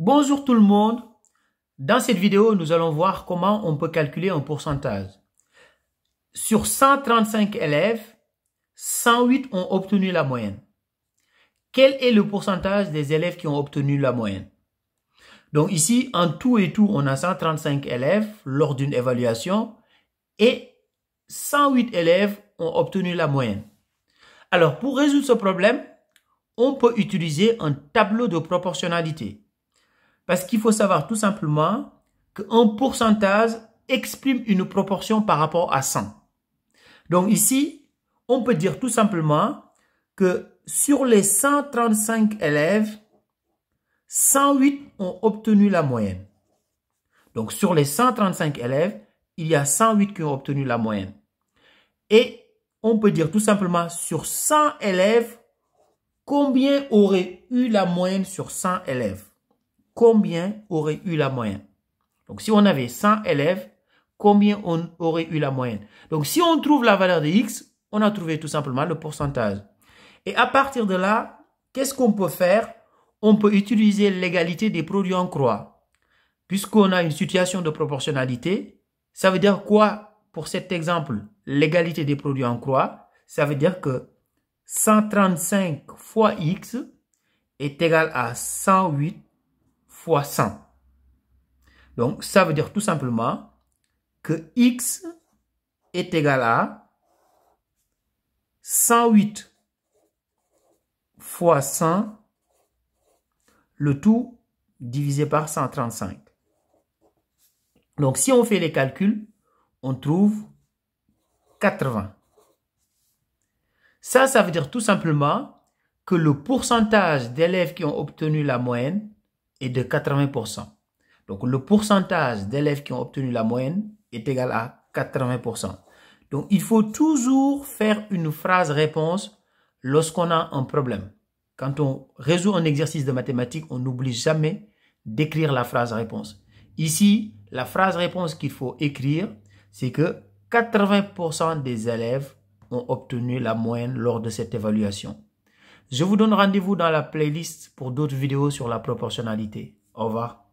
Bonjour tout le monde. Dans cette vidéo, nous allons voir comment on peut calculer un pourcentage. Sur 135 élèves, 108 ont obtenu la moyenne. Quel est le pourcentage des élèves qui ont obtenu la moyenne? Donc ici, en tout et tout, on a 135 élèves lors d'une évaluation et 108 élèves ont obtenu la moyenne. Alors, pour résoudre ce problème, on peut utiliser un tableau de proportionnalité. Parce qu'il faut savoir tout simplement qu'un pourcentage exprime une proportion par rapport à 100. Donc ici, on peut dire tout simplement que sur les 135 élèves, 108 ont obtenu la moyenne. Donc sur les 135 élèves, il y a 108 qui ont obtenu la moyenne. Et on peut dire tout simplement sur 100 élèves, combien aurait eu la moyenne sur 100 élèves? Combien aurait eu la moyenne? Donc, si on avait 100 élèves, combien on aurait eu la moyenne? Donc, si on trouve la valeur de X, on a trouvé tout simplement le pourcentage. Et à partir de là, qu'est-ce qu'on peut faire? On peut utiliser l'égalité des produits en croix. Puisqu'on a une situation de proportionnalité, ça veut dire quoi pour cet exemple? L'égalité des produits en croix, ça veut dire que 135 fois X est égal à 108 fois 100. Donc, ça veut dire tout simplement que X est égal à 108 fois 100, le tout divisé par 135. Donc, si on fait les calculs, on trouve 80. Ça veut dire tout simplement que le pourcentage d'élèves qui ont obtenu la moyenne est de 80%. Donc, le pourcentage d'élèves qui ont obtenu la moyenne est égal à 80%. Donc, il faut toujours faire une phrase réponse lorsqu'on a un problème. Quand on résout un exercice de mathématiques, on n'oublie jamais d'écrire la phrase réponse. Ici, la phrase réponse qu'il faut écrire, c'est que 80% des élèves ont obtenu la moyenne lors de cette évaluation. Je vous donne rendez-vous dans la playlist pour d'autres vidéos sur la proportionnalité. Au revoir.